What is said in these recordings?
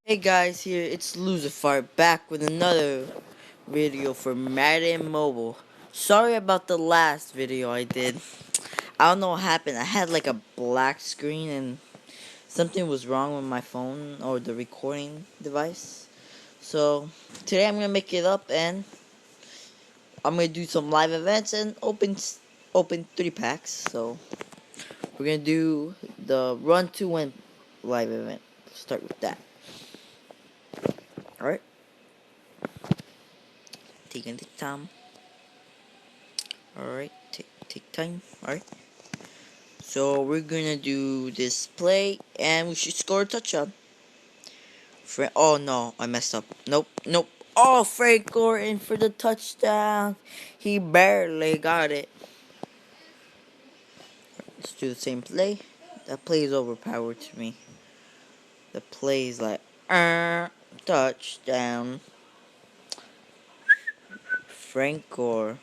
Hey guys, here it's Lucifer back with another video for Madden Mobile. Sorry about the last video I did. I don't know what happened. I had like a black screen and something was wrong with my phone or the recording device. So today I'm gonna make it up and I'm gonna do some live events and open 3 packs. So we're gonna do the run to win live event. Start with that. Alright, taking the time. Alright, take time. Alright. So we're gonna do this play and we should score a touchdown. Oh no, I messed up. Nope. Oh, Frank Gordon for the touchdown. He barely got it. Let's do the same play. That play is overpowered to me. The play is like touchdown. Frank Gore.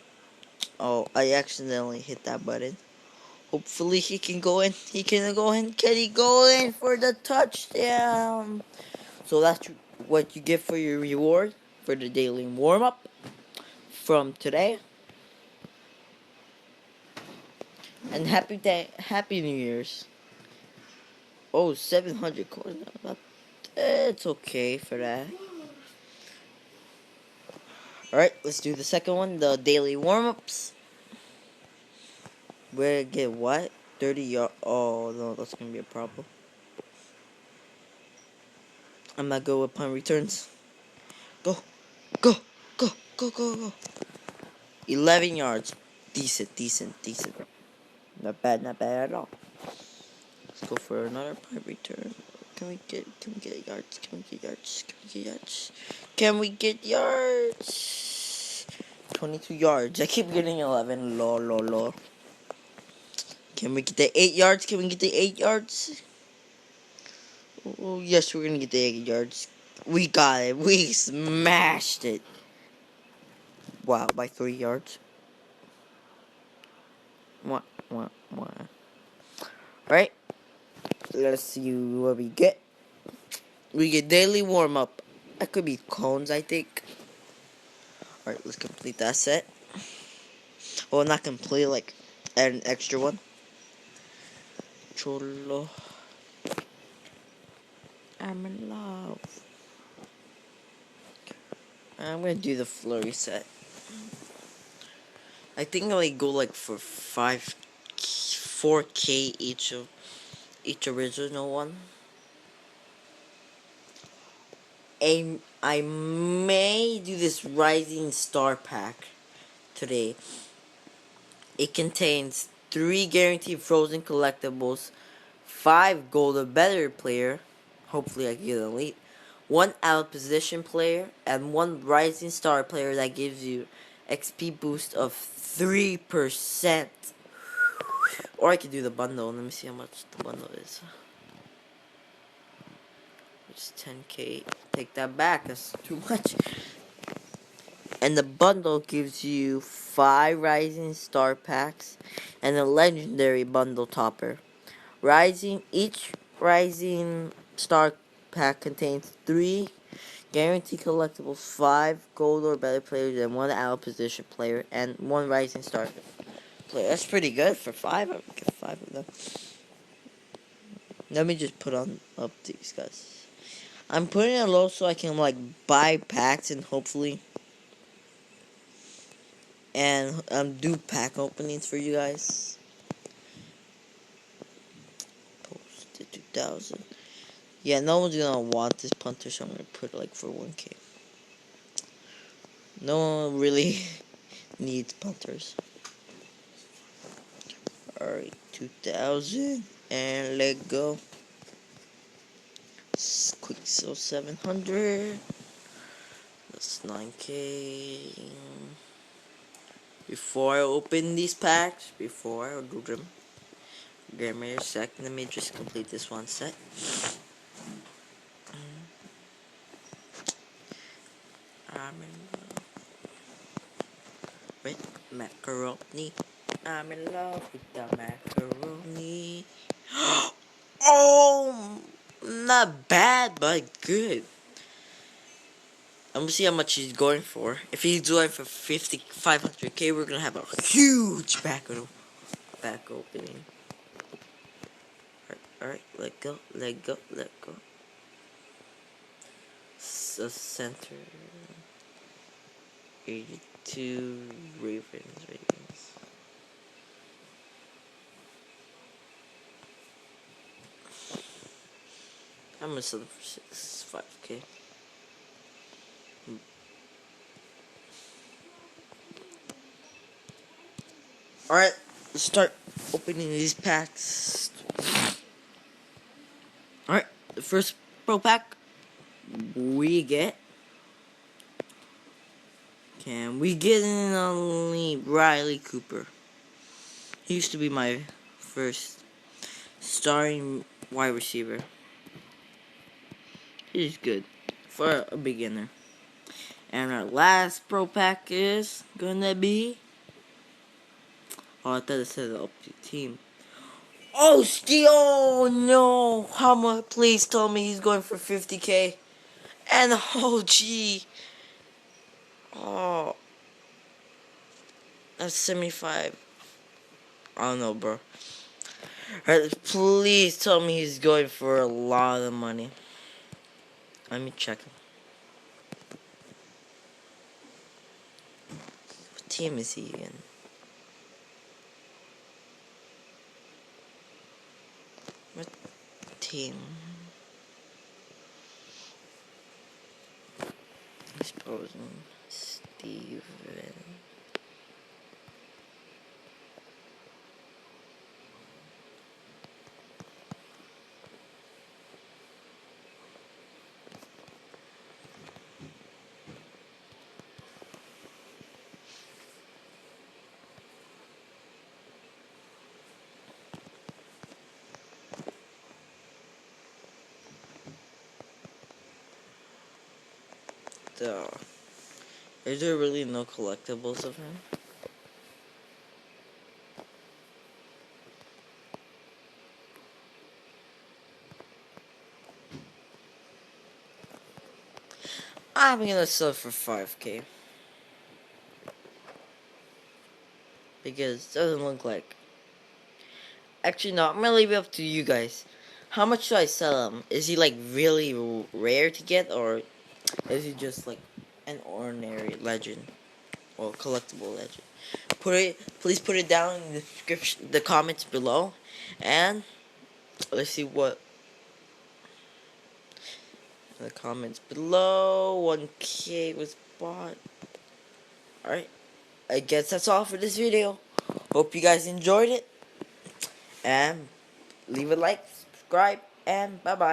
Oh, I accidentally hit that button. Hopefully he can go in. He can go in. Can he go in for the touchdown? So that's what you get for your reward for the daily warm-up from today. And happy New Year's. Oh, 700 coins. It's okay for that. Alright, let's do the second one, the daily warm-ups. We're get what? 30 yard. Oh, no, that's going to be a problem. I'm not good with punt returns. Go, go, go. 11 yards. Decent. Not bad at all. Let's go for another punt return. Can we get yards? Can we get yards? 22 yards. I keep getting 11. Lol. Can we get the 8 yards? Oh, yes, we're gonna get the 8 yards. We got it. We smashed it. Wow, by 3 yards. What? Right? Let's see what we get. We get daily warm up. That could be cones, I think. Alright, let's complete that set. Well, not complete, like, add an extra one. Cholo. I'm in love. I'm gonna do the flurry set. I think I go like for 4K each original one. I may do this Rising Star pack today. It contains 3 guaranteed frozen collectibles, 5 gold or better player, hopefully I get elite, 1 out of position player, and 1 Rising Star player that gives you XP boost of 3%. Or I could do the bundle. Let me see how much the bundle is. It's 10K. Take that back. That's too much. And the bundle gives you 5 Rising Star packs and a legendary bundle topper. Each Rising Star pack contains 3 guaranteed collectibles, 5 gold or better players, and 1 out of position player, and 1 Rising Star player. That's pretty good for 5. I would get 5 of them. Let me just put on up these guys. I'm putting it low so I can like buy packs and hopefully do pack openings for you guys. Posted 2000. Yeah, no one's gonna want this punter, so I'm gonna put it like for 1K. No one really needs punters. Alright, 2000 and let go. Quick sell 700. That's 9K. Before I open these packs, before I do them, give me a sec. Let me just complete this one set. I'm in love with macaroni. I'm in love with the macaroni. Oh Not bad, but good. I'm gonna see how much he's going for. If he's going for 500k, we're gonna have a huge back opening. Alright, let go, let go, let go. So center 82 Ravens. I'm gonna sell it for 5k. Alright, let's start opening these packs. Alright, the first pro pack we get. Can we get in only Riley Cooper? He used to be my first starting wide receiver. He's good for a beginner. And our last pro pack is gonna be. Oh, I thought it said up to team. Oh, Steel! No! How much? Please tell me he's going for 50k. And oh, gee. Oh. That's 75. I don't know, bro. Alright, please tell me he's going for a lot of money. Let me check him. What team is he in? What team? Exposing Steven. Duh. Is there really no collectibles of him? I'm gonna sell it for 5k. Because it doesn't look like. Actually, no, I'm gonna leave it up to you guys. How much should I sell him? Is he like really rare to get, or is he just like an ordinary legend or collectible legend? Please put it down in the description, the comments below, and let's see what in the comments below. 1k was bought. Alright, I guess that's all for this video. Hope you guys enjoyed it, and leave a like, subscribe, and bye bye.